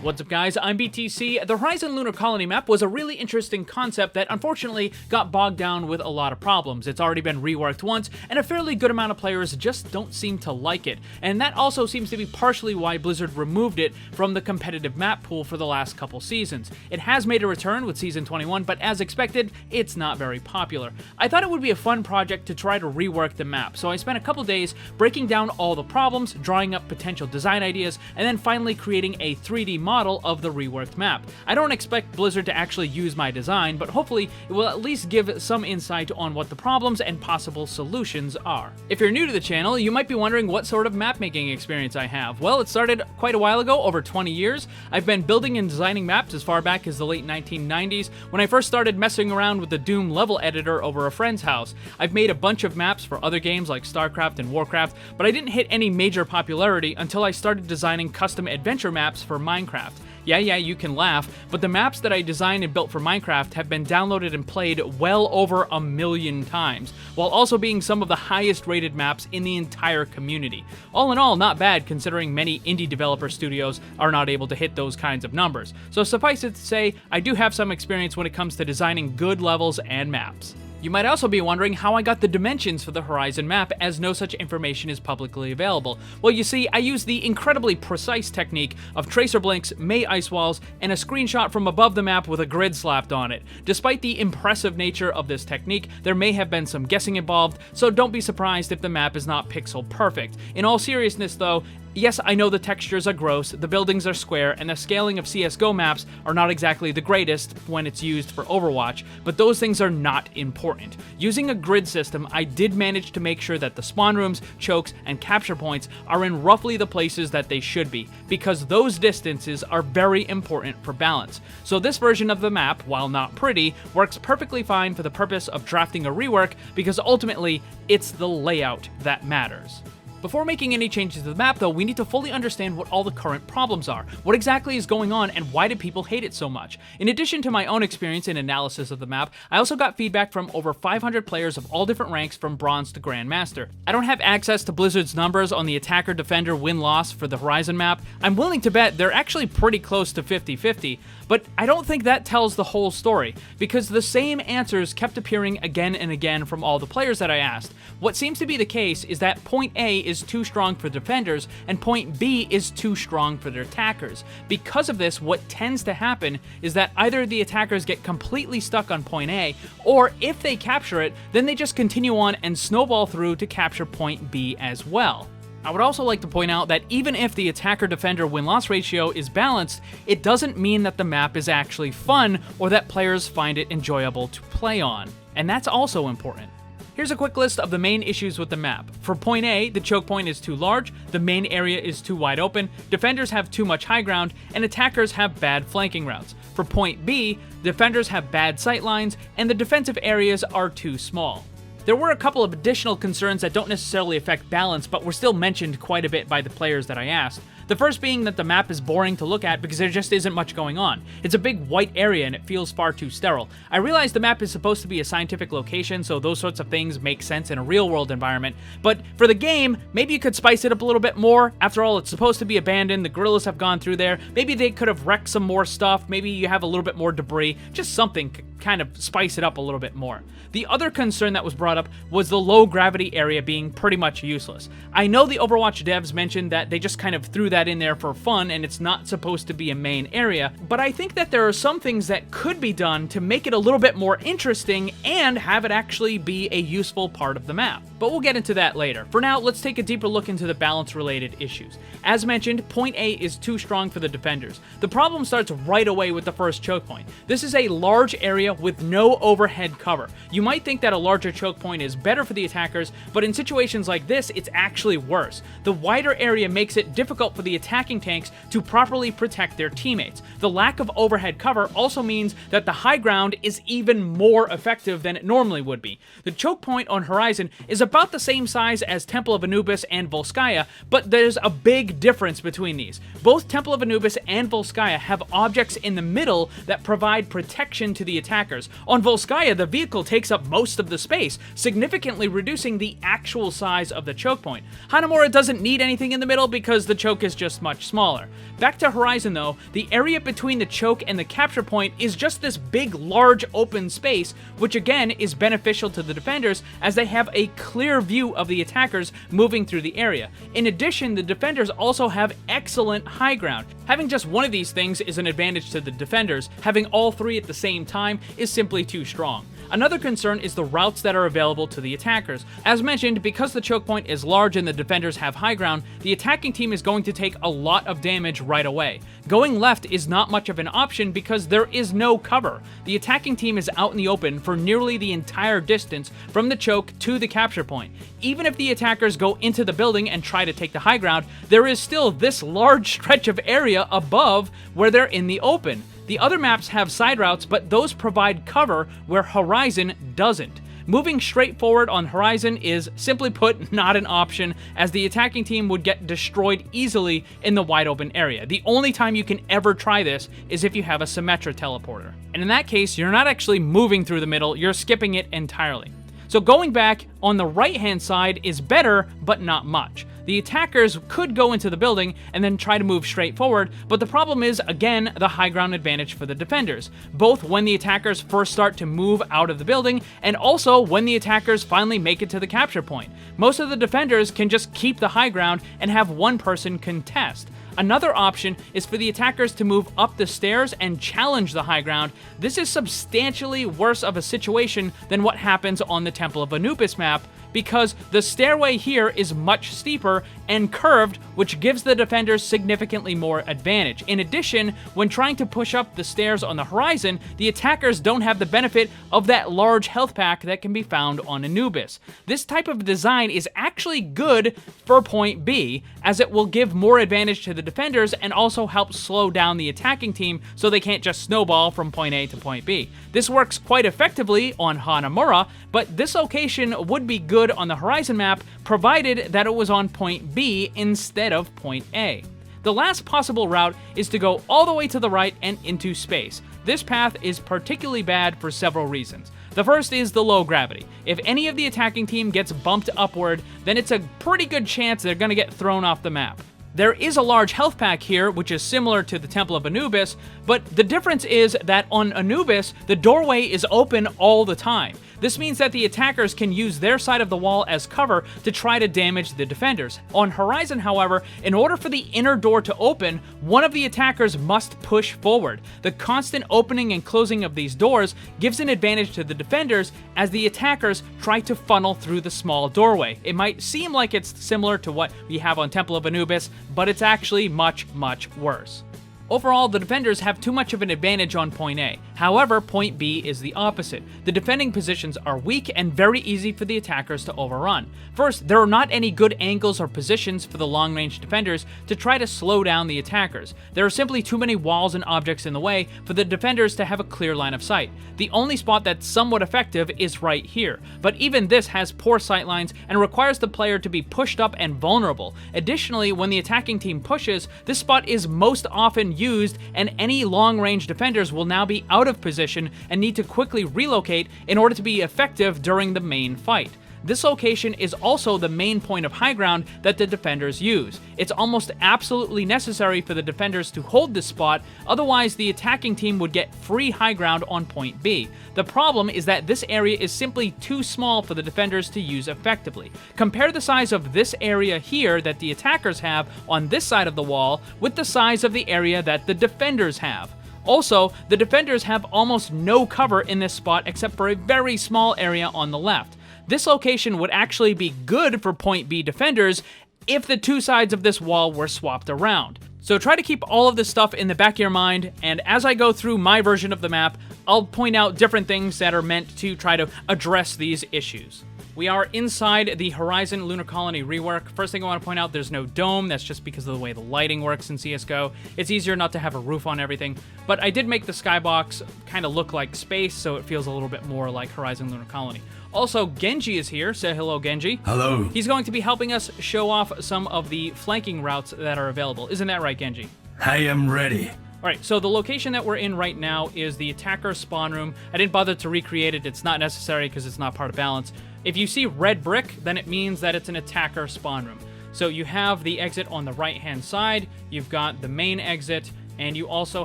What's up guys, I'm BTC. The Horizon Lunar Colony map was a really interesting concept that unfortunately got bogged down with a lot of problems. It's already been reworked once, and a fairly good amount of players just don't seem to like it. And that also seems to be partially why Blizzard removed it from the competitive map pool for the last couple seasons. It has made a return with Season 21, but as expected, it's not very popular. I thought it would be a fun project to try to rework the map, so I spent a couple days breaking down all the problems, drawing up potential design ideas, and then finally creating a 3D model of the reworked map. I don't expect Blizzard to actually use my design, but hopefully it will at least give some insight on what the problems and possible solutions are. If you're new to the channel, you might be wondering what sort of map making experience I have. Well, it started quite a while ago, over 20 years. I've been building and designing maps as far back as the late 1990s, when I first started messing around with the Doom level editor over a friend's house. I've made a bunch of maps for other games like StarCraft and Warcraft, but I didn't hit any major popularity until I started designing custom adventure maps for Minecraft. Yeah, you can laugh, but the maps that I designed and built for Minecraft have been downloaded and played well over 1 million times, while also being some of the highest rated maps in the entire community. All in all, not bad considering many indie developer studios are not able to hit those kinds of numbers. So suffice it to say, I do have some experience when it comes to designing good levels and maps. You might also be wondering how I got the dimensions for the Horizon map, as no such information is publicly available. Well, you see, I used the incredibly precise technique of tracer blinks, May ice walls, and a screenshot from above the map with a grid slapped on it. Despite the impressive nature of this technique, there may have been some guessing involved, so don't be surprised if the map is not pixel perfect. In all seriousness though, yes, I know the textures are gross, the buildings are square, and the scaling of CSGO maps are not exactly the greatest when it's used for Overwatch, but those things are not important. Using a grid system, I did manage to make sure that the spawn rooms, chokes, and capture points are in roughly the places that they should be, because those distances are very important for balance. So this version of the map, while not pretty, works perfectly fine for the purpose of drafting a rework, because ultimately, it's the layout that matters. Before making any changes to the map though, we need to fully understand what all the current problems are. What exactly is going on and why do people hate it so much? In addition to my own experience and analysis of the map, I also got feedback from over 500 players of all different ranks from Bronze to Grandmaster. I don't have access to Blizzard's numbers on the attacker-defender win-loss for the Horizon map. I'm willing to bet they're actually pretty close to 50-50, but I don't think that tells the whole story, because the same answers kept appearing again and again from all the players that I asked. What seems to be the case is that point A is too strong for defenders, and point B is too strong for their attackers. Because of this, what tends to happen is that either the attackers get completely stuck on point A, or if they capture it, then they just continue on and snowball through to capture point B as well. I would also like to point out that even if the attacker-defender win-loss ratio is balanced, it doesn't mean that the map is actually fun or that players find it enjoyable to play on, and that's also important. Here's a quick list of the main issues with the map. For point A, the choke point is too large, the main area is too wide open, defenders have too much high ground, and attackers have bad flanking routes. For point B, defenders have bad sight lines, and the defensive areas are too small. There were a couple of additional concerns that don't necessarily affect balance, but were still mentioned quite a bit by the players that I asked. The first being that the map is boring to look at because there just isn't much going on. It's a big white area and it feels far too sterile. I realize the map is supposed to be a scientific location, so those sorts of things make sense in a real-world environment, but for the game, maybe you could spice it up a little bit more. After all, it's supposed to be abandoned, the guerrillas have gone through there, maybe they could have wrecked some more stuff, maybe you have a little bit more debris, just something to kind of spice it up a little bit more. The other concern that was brought up was the low gravity area being pretty much useless. I know the Overwatch devs mentioned that they just kind of threw that in there for fun and it's not supposed to be a main area, but I think that there are some things that could be done to make it a little bit more interesting and have it actually be a useful part of the map. But we'll get into that later. For now, let's take a deeper look into the balance-related issues. As mentioned, point A is too strong for the defenders. The problem starts right away with the first choke point. This is a large area with no overhead cover. You might think that a larger choke point is better for the attackers, but in situations like this, it's actually worse. The wider area makes it difficult for the attacking tanks to properly protect their teammates. The lack of overhead cover also means that the high ground is even more effective than it normally would be. The choke point on Horizon is about the same size as Temple of Anubis and Volskaya, but there's a big difference between these. Both Temple of Anubis and Volskaya have objects in the middle that provide protection to the attackers. On Volskaya, the vehicle takes up most of the space, significantly reducing the actual size of the choke point. Hanamura doesn't need anything in the middle because the choke is is just much smaller. Back to Horizon though, the area between the choke and the capture point is just this big, large open space, which again is beneficial to the defenders as they have a clear view of the attackers moving through the area. In addition, the defenders also have excellent high ground. Having just one of these things is an advantage to the defenders. Having all three at the same time is simply too strong. Another concern is the routes that are available to the attackers. As mentioned, because the choke point is large and the defenders have high ground, the attacking team is going to take a lot of damage right away. Going left is not much of an option because there is no cover. The attacking team is out in the open for nearly the entire distance from the choke to the capture point. Even if the attackers go into the building and try to take the high ground, there is still this large stretch of area above where they're in the open. The other maps have side routes, but those provide cover where Horizon doesn't. Moving straight forward on Horizon is, simply put, not an option, as the attacking team would get destroyed easily in the wide open area. The only time you can ever try this is if you have a Symmetra teleporter. And in that case, you're not actually moving through the middle, you're skipping it entirely. So going back on the right-hand side is better, but not much. The attackers could go into the building and then try to move straight forward, but the problem is, again, the high ground advantage for the defenders, both when the attackers first start to move out of the building, and also when the attackers finally make it to the capture point. Most of the defenders can just keep the high ground and have one person contest. Another option is for the attackers to move up the stairs and challenge the high ground. This is substantially worse of a situation than what happens on the Temple of Anubis map, because the stairway here is much steeper and curved, which gives the defenders significantly more advantage. In addition, when trying to push up the stairs on the Horizon, the attackers don't have the benefit of that large health pack that can be found on Anubis. This type of design is actually good for point B, as it will give more advantage to the defenders and also help slow down the attacking team so they can't just snowball from point A to point B. This works quite effectively on Hanamura, but this location would be good on the Horizon map, provided that it was on point B instead of point A. The last possible route is to go all the way to the right and into space. This path is particularly bad for several reasons. The first is the low gravity. If any of the attacking team gets bumped upward, then it's a pretty good chance they're going to get thrown off the map. There is a large health pack here, which is similar to the Temple of Anubis, but the difference is that on Anubis, the doorway is open all the time. This means that the attackers can use their side of the wall as cover to try to damage the defenders. On Horizon, however, in order for the inner door to open, one of the attackers must push forward. The constant opening and closing of these doors gives an advantage to the defenders as the attackers try to funnel through the small doorway. It might seem like it's similar to what we have on Temple of Anubis, but it's actually much, much worse. Overall, the defenders have too much of an advantage on point A. However, point B is the opposite. The defending positions are weak and very easy for the attackers to overrun. First, there are not any good angles or positions for the long-range defenders to try to slow down the attackers. There are simply too many walls and objects in the way for the defenders to have a clear line of sight. The only spot that's somewhat effective is right here, but even this has poor sightlines and requires the player to be pushed up and vulnerable. Additionally, when the attacking team pushes, this spot is most often used, and any long-range defenders will now be out of position and need to quickly relocate in order to be effective during the main fight. This location is also the main point of high ground that the defenders use. It's almost absolutely necessary for the defenders to hold this spot, otherwise the attacking team would get free high ground on point B. The problem is that this area is simply too small for the defenders to use effectively. Compare the size of this area here that the attackers have on this side of the wall with the size of the area that the defenders have. Also, the defenders have almost no cover in this spot except for a very small area on the left. This location would actually be good for point B defenders if the two sides of this wall were swapped around. So try to keep all of this stuff in the back of your mind, and as I go through my version of the map, I'll point out different things that are meant to try to address these issues. We are inside the Horizon Lunar Colony rework. First thing I want to point out, there's no dome. That's just because of the way the lighting works in CSGO. It's easier not to have a roof on everything. But I did make the skybox kind of look like space, so it feels a little bit more like Horizon Lunar Colony. Also, Genji is here. Say hello, Genji. Hello. He's going to be helping us show off some of the flanking routes that are available. Isn't that right, Genji? I am ready. Alright, so the location that we're in right now is the attacker spawn room. I didn't bother to recreate it. It's not necessary because it's not part of balance. If you see red brick, then it means that it's an attacker spawn room. So you have the exit on the right-hand side, you've got the main exit, and you also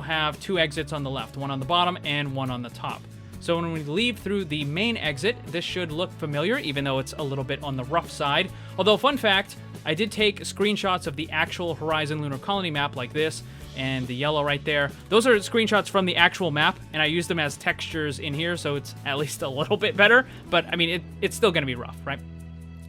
have 2 exits on the left, one on the bottom and one on the top. So when we leave through the main exit, this should look familiar, even though it's a little bit on the rough side. Although, fun fact, I did take screenshots of the actual Horizon Lunar Colony map like this, and the yellow right there. Those are screenshots from the actual map, and I used them as textures in here, so it's at least a little bit better. But, I mean, it's still going to be rough, right?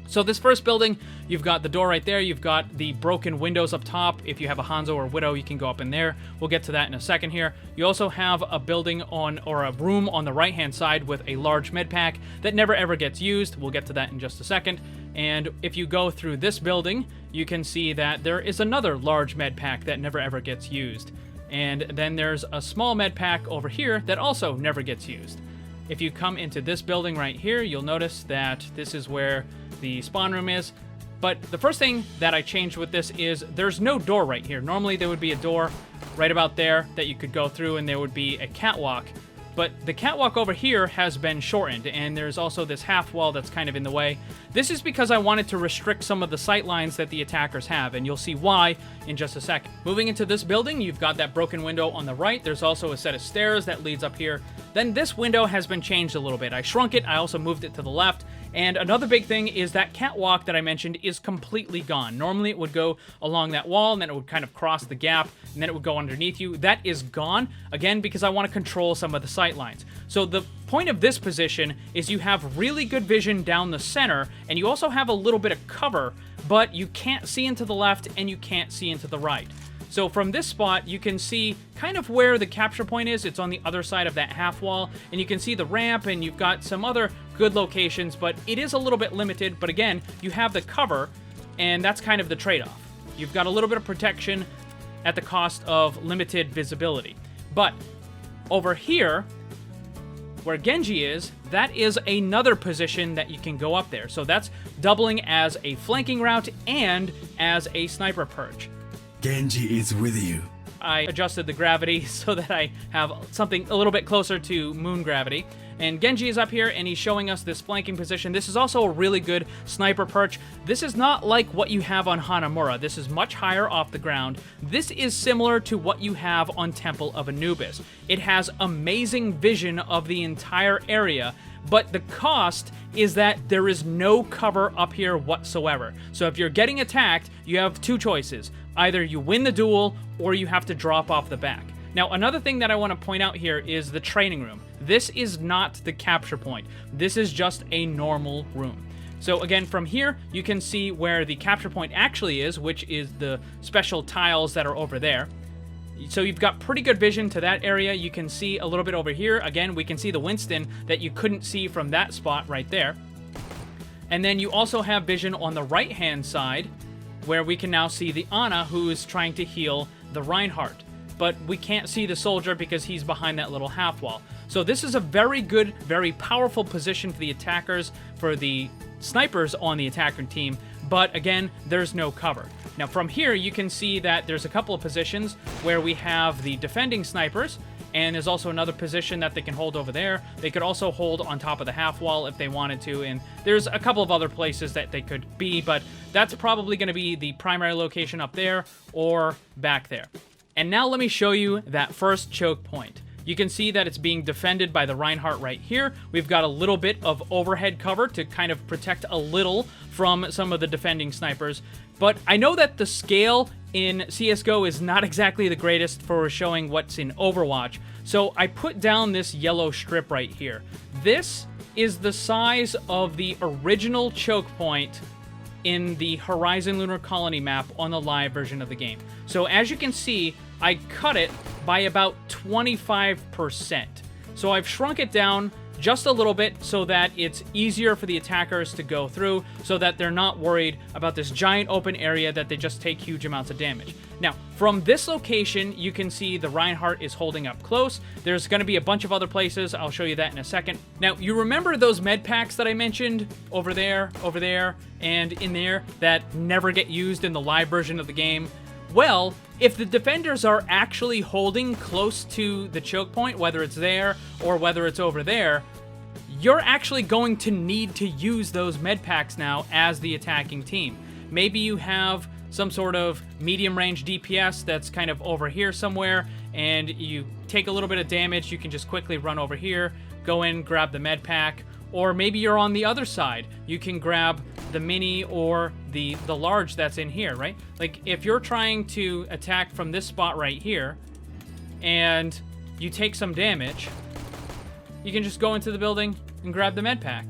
So this first building, you've got the door right there, you've got the broken windows up top. If you have a Hanzo or Widow, you can go up in there. We'll get to that in a second here. You also have a building or a room on the right-hand side with a large med pack that never ever gets used. We'll get to that in just a second. And if you go through this building, you can see that there is another large med pack that never ever gets used. And then there's a small med pack over here that also never gets used. If you come into this building right here, you'll notice that this is where the spawn room is. But the first thing that I changed with this is there's no door right here. Normally there would be a door right about there that you could go through and there would be a catwalk. But the catwalk over here has been shortened, and there's also this half wall that's kind of in the way. This is because I wanted to restrict some of the sight lines that the attackers have, and you'll see why in just a second. Moving into this building, you've got that broken window on the right. There's also a set of stairs that leads up here. Then this window has been changed a little bit. I shrunk it, I also moved it to the left. And another big thing is that catwalk that I mentioned is completely gone. Normally it would go along that wall, and then it would kind of cross the gap, and then it would go underneath you. That is gone, again, because I want to control some of the sight lines. So the point of this position is you have really good vision down the center, and you also have a little bit of cover, but you can't see into the left and you can't see into the right. So from this spot, you can see kind of where the capture point is. It's on the other side of that half wall, and you can see the ramp, and you've got some other good locations, but it is a little bit limited. But again, you have the cover, and that's kind of the trade-off. You've got a little bit of protection at the cost of limited visibility. But over here, where Genji is, that is another position that you can go up there. So that's doubling as a flanking route and as a sniper perch. Genji is with you. I adjusted the gravity so that I have something a little bit closer to moon gravity. And Genji is up here, and he's showing us this flanking position. This is also a really good sniper perch. This is not like what you have on Hanamura. This is much higher off the ground. This is similar to what you have on Temple of Anubis. It has amazing vision of the entire area, but the cost is that there is no cover up here whatsoever. So if you're getting attacked, you have 2 choices. Either you win the duel, or you have to drop off the back. Now, another thing that I want to point out here is the training room. This is not the capture point. This is just a normal room. So again, from here, you can see where the capture point actually is, which is the special tiles that are over there. So you've got pretty good vision to that area. You can see a little bit over here. Again, we can see the Winston that you couldn't see from that spot right there. And then you also have vision on the right-hand side, where we can now see the Ana, who is trying to heal the Reinhardt. But we can't see the soldier because he's behind that little half wall. So this is a very good, very powerful position for the attackers, for the snipers on the attacker team. But again, there's no cover. Now from here, you can see that there's a couple of positions where we have the defending snipers, and there's also another position that they can hold over there. They could also hold on top of the half wall if they wanted to, and there's a couple of other places that they could be, but that's probably going to be the primary location up there or back there. And now let me show you that first choke point. You can see that it's being defended by the Reinhardt right here. We've got a little bit of overhead cover to kind of protect a little from some of the defending snipers. But I know that the scale in CSGO is not exactly the greatest for showing what's in Overwatch. So I put down this yellow strip right here. This is the size of the original choke point in the Horizon Lunar Colony map on the live version of the game. So as you can see, I cut it by about 25%. So I've shrunk it down just a little bit so that it's easier for the attackers to go through, so that they're not worried about this giant open area that they just take huge amounts of damage. Now, from this location, you can see the Reinhardt is holding up close. There's going to be a bunch of other places. I'll show you that in a second. Now, you remember those med packs that I mentioned over there, and in there that never get used in the live version of the game? Well, if the defenders are actually holding close to the choke point, whether it's there or whether it's over there, you're actually going to need to use those med packs now as the attacking team. maybe you have some sort of medium range DPS that's kind of over here somewhere, and you take a little bit of damage, you can just quickly run over here, go in, grab the med pack. Or maybe you're on the other side. You can grab the mini or the large that's in here, right? Like, if you're trying to attack from this spot right here, and you take some damage, you can just go into the building and grab the med pack.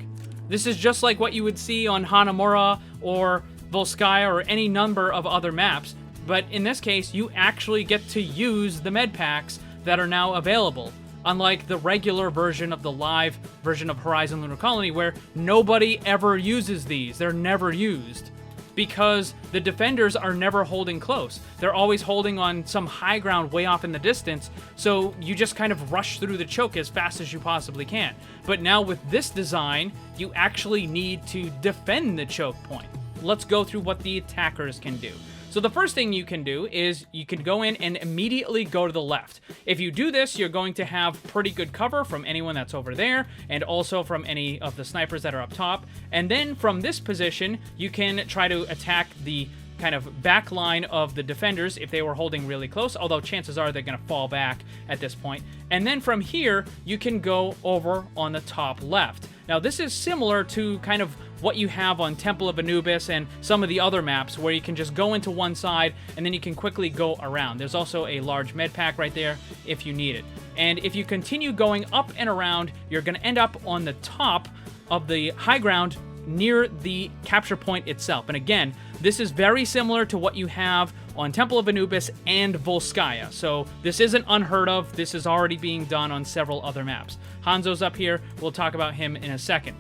This is just like what you would see on Hanamura or Volskaya or any number of other maps, but in this case, you actually get to use the med packs that are now available. Unlike the regular version of the live version of Horizon Lunar Colony, where nobody ever uses these. They're never used. Because the defenders are never holding close. They're always holding on some high ground way off in the distance, so you just kind of rush through the choke as fast as you possibly can. But now with this design, you actually need to defend the choke point. Let's go through what the attackers can do. So the first thing you can do is you can go in and immediately go to the left. If you do this, you're going to have pretty good cover from anyone that's over there, and also from any of the snipers that are up top. And then from this position, you can try to attack the kind of back line of the defenders if they were holding really close, although chances are they're going to fall back at this point. And then from here, you can go over on the top left. Now, this is similar to kind of what you have on Temple of Anubis and some of the other maps, where you can just go into one side and then you can quickly go around. There's also a large med pack right there if you need it. And if you continue going up and around, you're going to end up on the top of the high ground near the capture point itself. And again, this is very similar to what you have on Temple of Anubis and Volskaya. So this isn't unheard of. This is already being done on several other maps. Hanzo's up here. We'll talk about him in a second.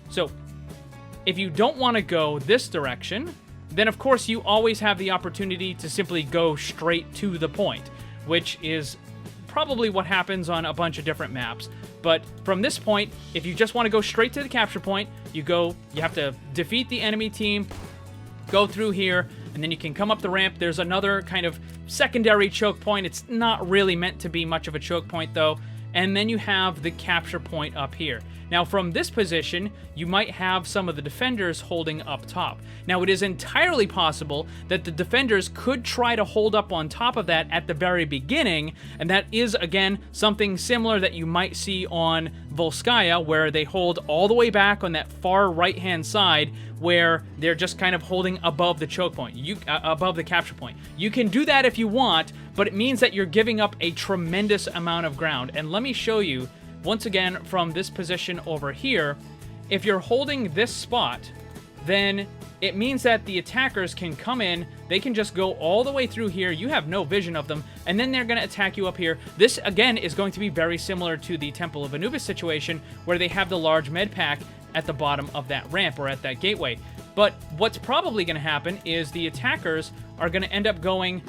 So if you don't want to go this direction, then of course you always have the opportunity to simply go straight to the point, which is probably what happens on a bunch of different maps. But from this point, if you just want to go straight to the capture point, you have to defeat the enemy team, go through here, and then you can come up the ramp. There's another kind of secondary choke point. It's not really meant to be much of a choke point though. And then you have the capture point up here. Now, from this position, you might have some of the defenders holding up top. Now, it is entirely possible that the defenders could try to hold up on top of that at the very beginning, and that is, again, something similar that you might see on Volskaya, where they hold all the way back on that far right-hand side, where they're just kind of holding above the choke point, above the capture point. You can do that if you want, but it means that you're giving up a tremendous amount of ground. And let me show you, once again, from this position over here, if you're holding this spot, then it means that the attackers can come in, they can just go all the way through here, you have no vision of them, and then they're going to attack you up here. This, again, is going to be very similar to the Temple of Anubis situation, where they have the large med pack at the bottom of that ramp, or at that gateway. But what's probably going to happen is the attackers are going to end up going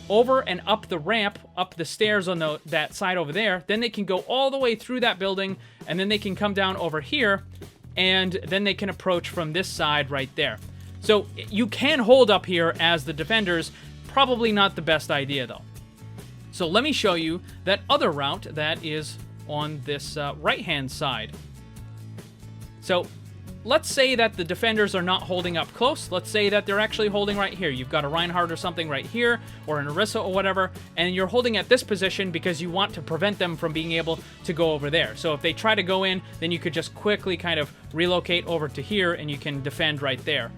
over and up the ramp, up the stairs on that side over there. Then they can go all the way through that building, and then they can come down over here, and then they can approach from this side right there. So you can hold up here as the defenders. Probably not the best idea, though. So let me show you that other route that is on this right-hand side. So let's say that the defenders are not holding up close. Let's say that they're actually holding right here. You've got a Reinhardt or something right here, or an Orisa or whatever, and you're holding at this position because you want to prevent them from being able to go over there. So if they try to go in, then you could just quickly kind of relocate over to here, and you can defend right there.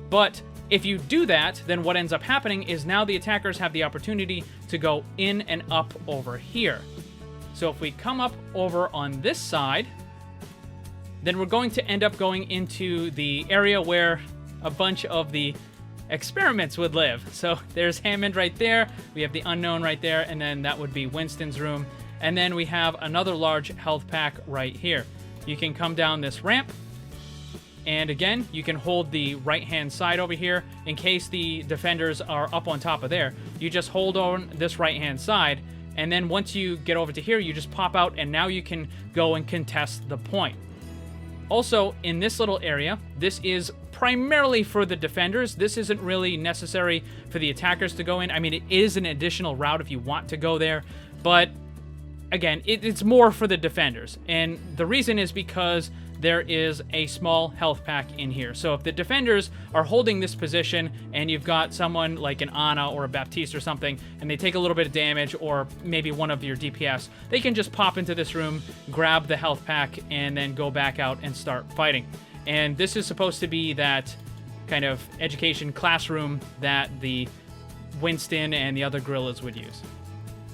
But if you do that, then what ends up happening is now the attackers have the opportunity to go in and up over here. So if we come up over on this side, then we're going to end up going into the area where a bunch of the experiments would live. So there's Hammond right there, we have the Unknown right there, and then that would be Winston's room. And then we have another large health pack right here. You can come down this ramp, and again, you can hold the right-hand side over here in case the defenders are up on top of there. You just hold on this right-hand side, and then once you get over to here, you just pop out, and now you can go and contest the point. Also, in this little area, this is primarily for the defenders. This isn't really necessary for the attackers to go in. I mean, it is an additional route if you want to go there, but again, it's more for the defenders. And the reason is because there is a small health pack in here. So if the defenders are holding this position and you've got someone like an Ana or a Baptiste or something, and they take a little bit of damage, or maybe one of your DPS, they can just pop into this room, grab the health pack, and then go back out and start fighting. And this is supposed to be that kind of education classroom that the Winston and the other gorillas would use.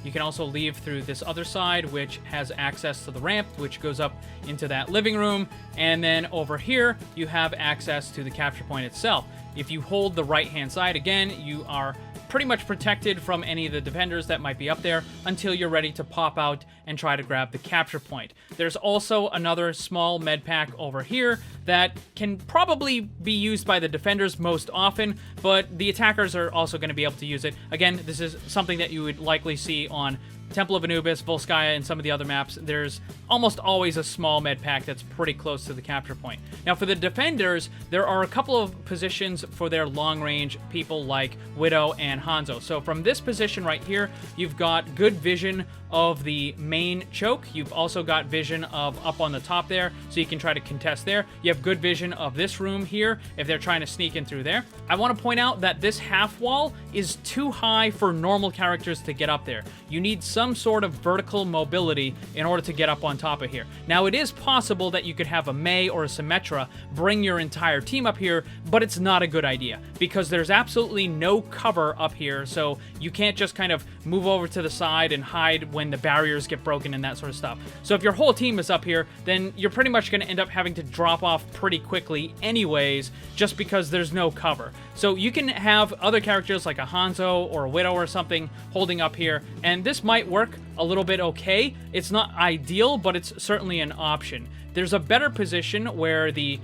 You can also leave through this other side, which has access to the ramp, which goes up into that living room. And then over here, you have access to the capture point itself. If you hold the right-hand side, again, you are pretty much protected from any of the defenders that might be up there until you're ready to pop out and try to grab the capture point. There's also another small med pack over here that can probably be used by the defenders most often, but the attackers are also going to be able to use it. Again, this is something that you would likely see on Temple of Anubis, Volskaya, and some of the other maps. There's almost always a small med pack that's pretty close to the capture point. Now, for the defenders, there are a couple of positions for their long-range people like Widow and Hanzo. So from this position right here, you've got good vision of the main choke. You've also got vision of up on the top there, so you can try to contest there. You have good vision of this room here if they're trying to sneak in through there. I want to point out that this half wall is too high for normal characters to get up there. You need some sort of vertical mobility in order to get up on top of here. Now, it is possible that you could have a Mei or a Symmetra bring your entire team up here, but it's not a good idea because there's absolutely no cover up here, so you can't just kind of move over to the side and hide when the barriers get broken and that sort of stuff. So if your whole team is up here, then you're pretty much going to end up having to drop off pretty quickly anyways, just because there's no cover. So you can have other characters like a Hanzo or a Widow or something holding up here, and this might work a little bit okay. It's not ideal, but it's certainly an option. There's a better position where the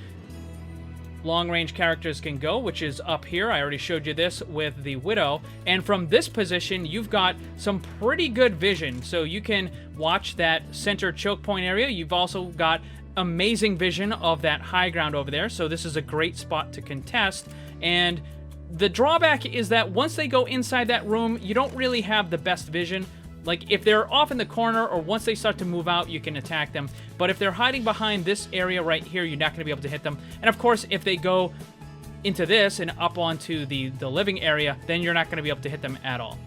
long-range characters can go, which is up here. I already showed you this with the Widow, and from this position you've got some pretty good vision, so you can watch that center choke point area. You've also got amazing vision of that high ground over there, so this is a great spot to contest. And the drawback is that once they go inside that room, you don't really have the best vision. Like, if they're off in the corner or once they start to move out, you can attack them. But if they're hiding behind this area right here, you're not going to be able to hit them. And of course, if they go into this and up onto the living area, then you're not going to be able to hit them at all.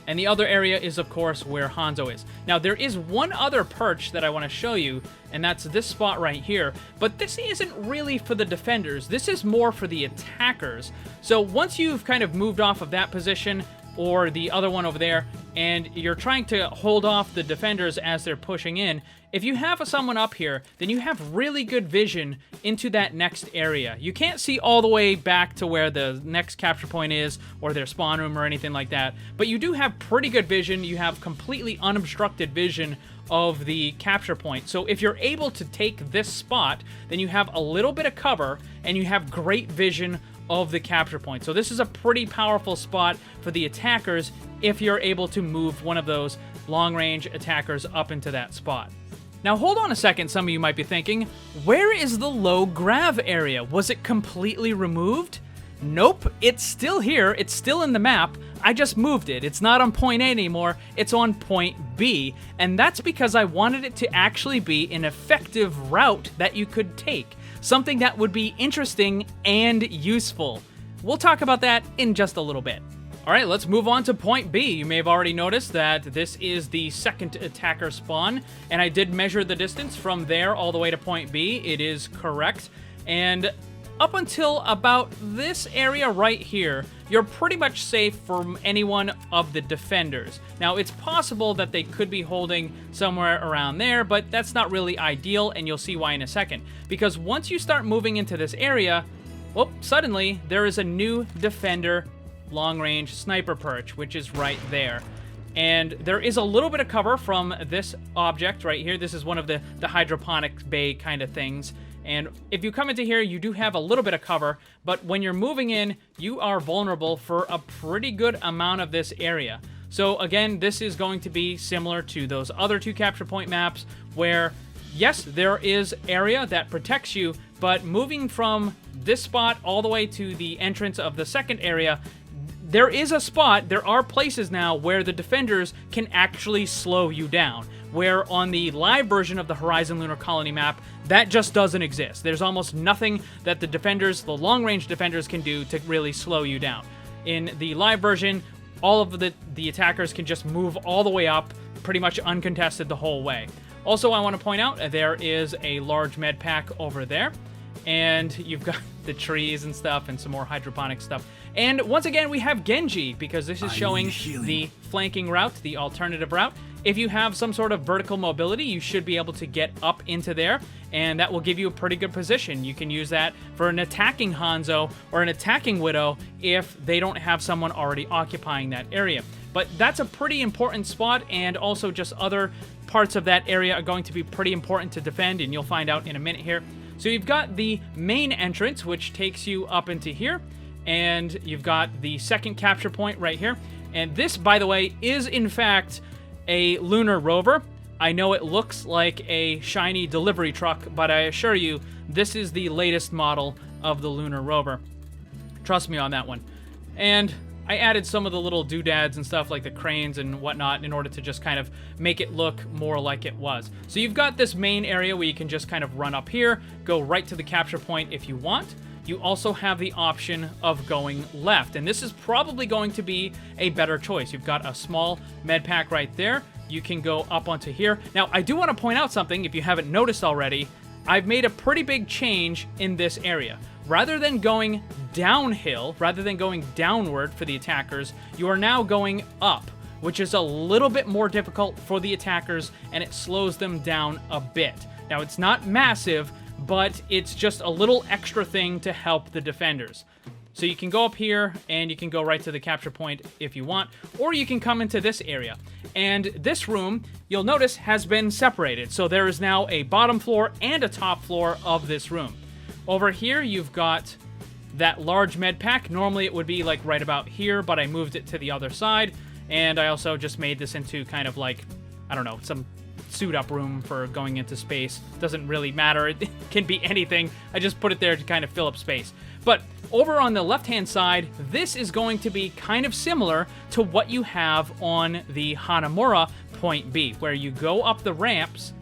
And the other area is, of course, where Hanzo is. Now, there is one other perch that I want to show you, and that's this spot right here. But this isn't really for the defenders. This is more for the attackers. So once you've kind of moved off of that position, or the other one over there, and you're trying to hold off the defenders as they're pushing in, if you have someone up here, then you have really good vision into that next area. You can't see all the way back to where the next capture point is, or their spawn room or anything like that, but you do have pretty good vision. You have completely unobstructed vision of the capture point. So if you're able to take this spot, then you have a little bit of cover, and you have great vision of the capture point. So this is a pretty powerful spot for the attackers if you're able to move one of those long-range attackers up into that spot. Now hold on a second, some of you might be thinking, where is the low grav area? Was it completely removed? Nope, it's still here, it's still in the map, I just moved it. It's not on point A anymore, it's on point B, and that's because I wanted it to actually be an effective route that you could take. Something that would be interesting and useful. We'll talk about that in just a little bit. Alright, let's move on to point B. You may have already noticed that this is the second attacker spawn, and I did measure the distance from there all the way to point B. It is correct, and up until about this area right here, you're pretty much safe from any one of the defenders. Now, it's possible that they could be holding somewhere around there, but that's not really ideal, and you'll see why in a second. Because once you start moving into this area, well, suddenly there is a new defender long-range sniper perch, which is right there. And there is a little bit of cover from this object right here. This is one of the hydroponic bay kind of things. And if you come into here, you do have a little bit of cover, but when you're moving in, you are vulnerable for a pretty good amount of this area. So again, this is going to be similar to those other two capture point maps where, yes, there is area that protects you, but moving from this spot all the way to the entrance of the second area, there is a spot, there are places now where the defenders can actually slow you down. Where on the live version of the Horizon Lunar Colony map, That just doesn't exist. There's almost nothing that the long-range defenders can do to really slow you down. In the live version, all of the attackers can just move all the way up, pretty much uncontested the whole way. Also, I want to point out, there is a large med pack over there, and you've got the trees and stuff and some more hydroponic stuff. And once again, we have Genji, because this is showing the flanking route, the alternative route. If you have some sort of vertical mobility, you should be able to get up into there, and that will give you a pretty good position. You can use that for an attacking Hanzo or an attacking Widow if they don't have someone already occupying that area. But that's a pretty important spot, and also just other parts of that area are going to be pretty important to defend, and you'll find out in a minute here. So you've got the main entrance, which takes you up into here, and you've got the second capture point right here. And this, by the way, is in fact a Lunar rover. I know it looks like a shiny delivery truck, but I assure you, this is the latest model of the Lunar rover. Trust me on that one. And I added some of the little doodads and stuff like the cranes and whatnot in order to just kind of make it look more like it was. So you've got this main area where you can just kind of run up here, go right to the capture point if you want. You also have the option of going left, and this is probably going to be a better choice. You've got a small med pack right there. You can go up onto here. Now, I do want to point out something, if you haven't noticed already. I've made a pretty big change in this area. Rather than going downhill, rather than going downward for the attackers, you are now going up, which is a little bit more difficult for the attackers, and it slows them down a bit. Now, it's not massive, but it's just a little extra thing to help the defenders. So you can go up here, and you can go right to the capture point if you want, or you can come into this area. And this room, you'll notice, has been separated. So there is now a bottom floor and a top floor of this room. Over here, you've got that large med pack. Normally it would be like right about here, but I moved it to the other side. And I also just made this into kind of like, I don't know, some suit up room for going into space. Doesn't really matter. It can be anything. I just put it there to kind of fill up space. But over on the left-hand side, this is going to be kind of similar to what you have on the Hanamura Point B, where you go up the ramps,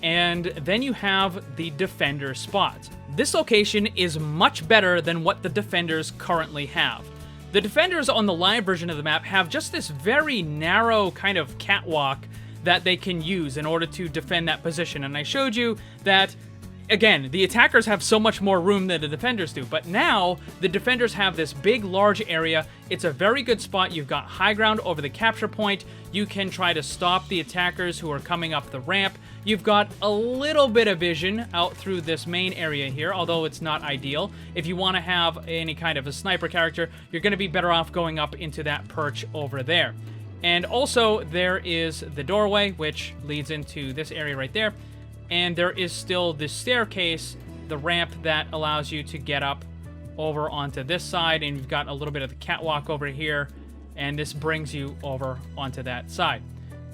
and then you have the defender spots. This location is much better than what the defenders currently have. The defenders on the live version of the map have just this very narrow kind of catwalk that they can use in order to defend that position. And I showed you that, again, the attackers have so much more room than the defenders do, but now the defenders have this big, large area. It's a very good spot. You've got high ground over the capture point. You can try to stop the attackers who are coming up the ramp. You've got a little bit of vision out through this main area here, although it's not ideal. If you want to have any kind of a sniper character, you're going to be better off going up into that perch over there. And also, there is the doorway, which leads into this area right there. And there is still this staircase, the ramp that allows you to get up over onto this side. And you've got a little bit of the catwalk over here. And this brings you over onto that side.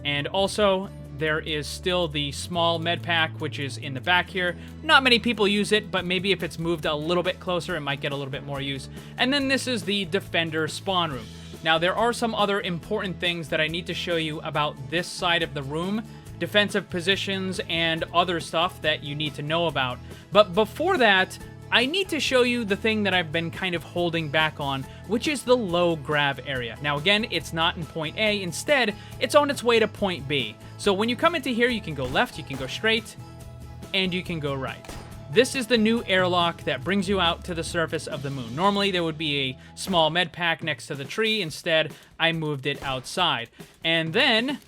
And also, there is still the small med pack, which is in the back here. Not many people use it, but maybe if it's moved a little bit closer, it might get a little bit more use. And then this is the defender spawn room. Now, there are some other important things that I need to show you about this side of the room, defensive positions and other stuff that you need to know about. But before that, I need to show you the thing that I've been kind of holding back on, which is the low grav area. Now, again, it's not in point A. Instead, it's on its way to point B. So when you come into here, you can go left, you can go straight, and you can go right. This is the new airlock that brings you out to the surface of the moon. Normally, there would be a small med pack next to the tree. Instead, I moved it outside. And then,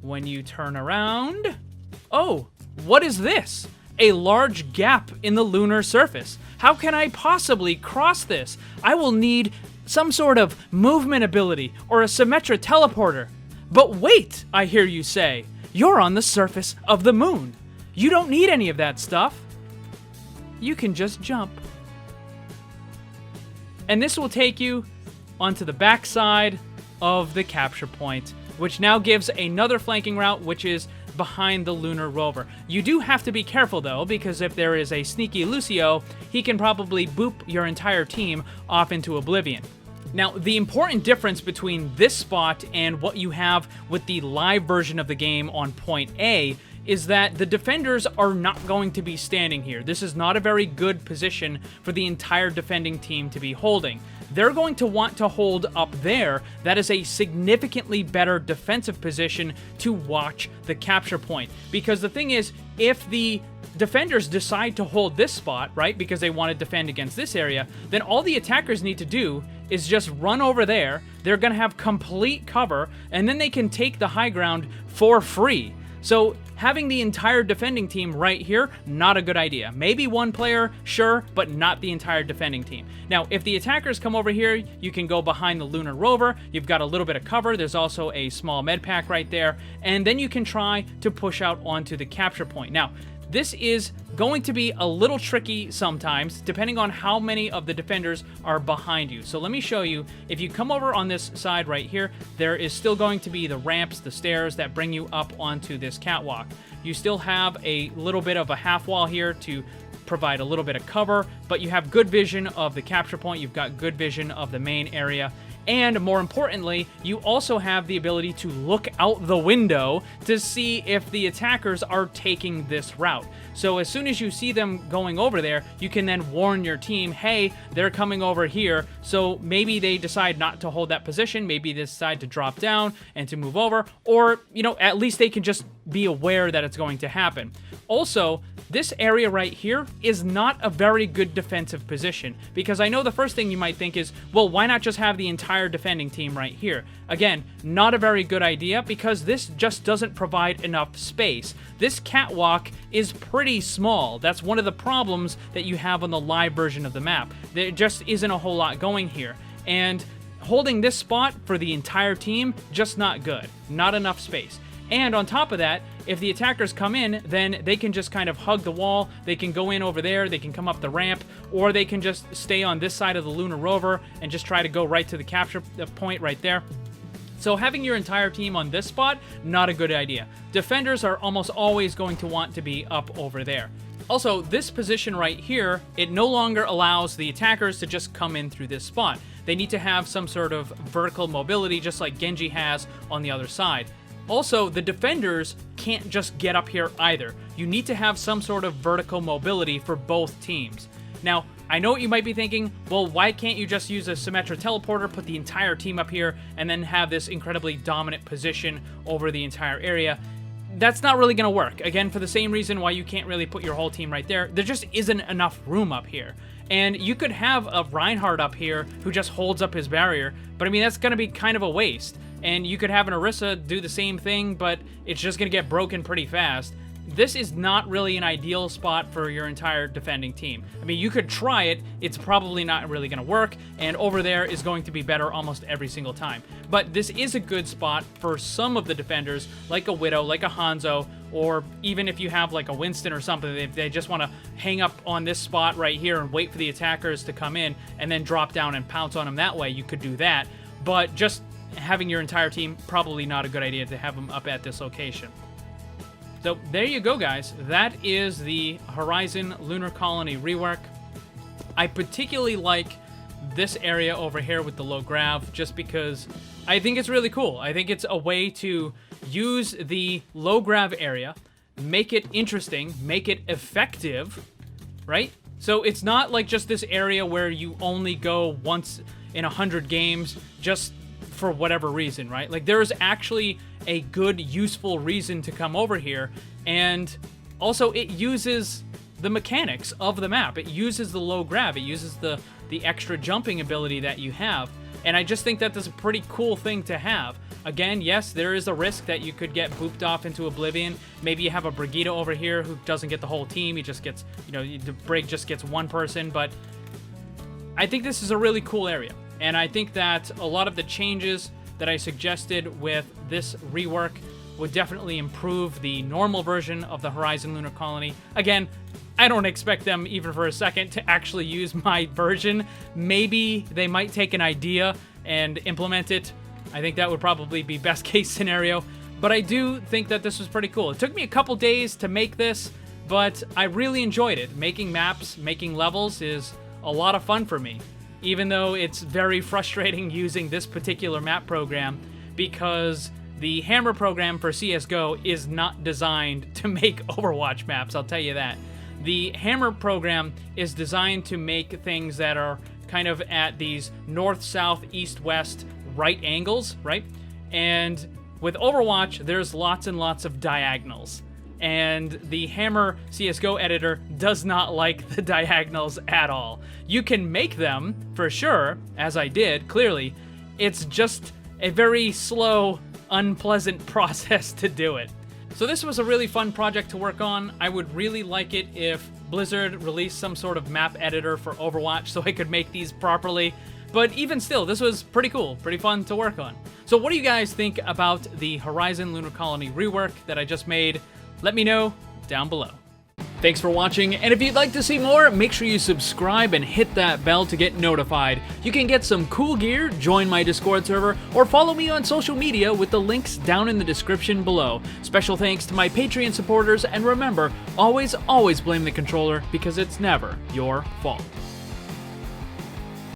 when you turn around... Oh, what is this? A large gap in the lunar surface. How can I possibly cross this? I will need some sort of movement ability or a Symmetra teleporter. But wait, I hear you say. You're on the surface of the moon. You don't need any of that stuff. You can just jump. And this will take you onto the backside of the capture point, which now gives another flanking route, which is behind the lunar rover. You do have to be careful, though, because if there is a sneaky Lucio, he can probably boop your entire team off into oblivion. Now, the important difference between this spot and what you have with the live version of the game on point A is that the defenders are not going to be standing here. This is not a very good position for the entire defending team to be holding. They're going to want to hold up there. That is a significantly better defensive position to watch the capture point. Because the thing is, if the defenders decide to hold this spot, right, because they want to defend against this area, then all the attackers need to do is just run over there. They're going to have complete cover, and then they can take the high ground for free. So having the entire defending team right here, not a good idea. Maybe one player, sure, but not the entire defending team. Now, if the attackers come over here, you can go behind the Lunar Rover. You've got a little bit of cover. There's also a small med pack right there. And then you can try to push out onto the capture point. Now, this is going to be a little tricky sometimes, depending on how many of the defenders are behind you. So let me show you. If you come over on this side right here, there is still going to be the ramps, the stairs that bring you up onto this catwalk. You still have a little bit of a half wall here to provide a little bit of cover, but you have good vision of the capture point. You've got good vision of the main area. And more importantly, you also have the ability to look out the window to see if the attackers are taking this route. So as soon as you see them going over there, you can then warn your team, hey, they're coming over here. So maybe they decide not to hold that position. Maybe they decide to drop down and to move over, or, you know, at least they can just be aware that it's going to happen. Also, this area right here is not a very good defensive position, because I know the first thing you might think is, well, why not just have the entire defending team right here? Again, not a very good idea, because this just doesn't provide enough space. This catwalk is pretty small. That's one of the problems that you have on the live version of the map. There just isn't a whole lot going here. And holding this spot for the entire team, just not good. Not enough space. And on top of that, if the attackers come in, then they can just kind of hug the wall. They can go in over there. They can come up the ramp, or they can just stay on this side of the Lunar Rover and just try to go right to the capture point right there. So having your entire team on this spot, not a good idea. Defenders are almost always going to want to be up over there. Also, this position right here, it no longer allows the attackers to just come in through this spot. They need to have some sort of vertical mobility, just like Genji has on the other side. Also, the defenders can't just get up here either. You need to have some sort of vertical mobility for both teams. Now, I know what you might be thinking, well, why can't you just use a Symmetra teleporter, put the entire team up here, and then have this incredibly dominant position over the entire area? That's not really going to work. Again, for the same reason why you can't really put your whole team right there. There just isn't enough room up here. And you could have a Reinhardt up here who just holds up his barrier, but I mean, that's going to be kind of a waste. And you could have an Orisa do the same thing, but it's just going to get broken pretty fast. This is not really an ideal spot for your entire defending team. I mean, you could try it. It's probably not really going to work, and over there is going to be better almost every single time. But this is a good spot for some of the defenders, like a Widow, like a Hanzo, or even if you have like a Winston or something, if they just want to hang up on this spot right here and wait for the attackers to come in and then drop down and pounce on them that way, you could do that. But just having your entire team, probably not a good idea to have them up at this location. So there you go, guys. That is the Horizon Lunar Colony rework. I particularly like this area over here with the low grav, just because I think it's really cool. I think it's a way to use the low grav area, make it interesting, make it effective, right? So it's not like just this area where you only go once in 100 games just for whatever reason, right? Like, there is actually a good, useful reason to come over here, and also it uses the mechanics of the map. It uses the low grav. It uses the extra jumping ability that you have, and I just think that that's a pretty cool thing to have. Again, yes, there is a risk that you could get booped off into oblivion. Maybe you have a Brigitte over here who doesn't get the whole team. He just gets, you know, the Brig just gets one person, but I think this is a really cool area. And I think that a lot of the changes that I suggested with this rework would definitely improve the normal version of the Horizon Lunar Colony. Again, I don't expect them even for a second to actually use my version. Maybe they might take an idea and implement it. I think that would probably be best case scenario. But I do think that this was pretty cool. It took me a couple days to make this, but I really enjoyed it. Making maps, making levels is a lot of fun for me. Even though it's very frustrating using this particular map program, because The Hammer program for CSGO is not designed to make Overwatch maps, I'll tell you that. The Hammer program is designed to make things that are kind of at these north, south, east, west, right angles, right? And with Overwatch, there's lots and lots of diagonals. And the Hammer CSGO editor does not like the diagonals at all. You can make them, for sure, as I did, clearly. It's just a very slow, unpleasant process to do it. So this was a really fun project to work on. I would really like it if Blizzard released some sort of map editor for Overwatch so I could make these properly. But even still, this was pretty cool, pretty fun to work on. So what do you guys think about the Horizon Lunar Colony rework that I just made? Let me know down below. Thanks for watching, and if you'd like to see more, make sure you subscribe and hit that bell to get notified. You can get some cool gear, join my Discord server, or follow me on social media with the links down in the description below. Special thanks to my Patreon supporters, and remember, always blame the controller because it's never your fault.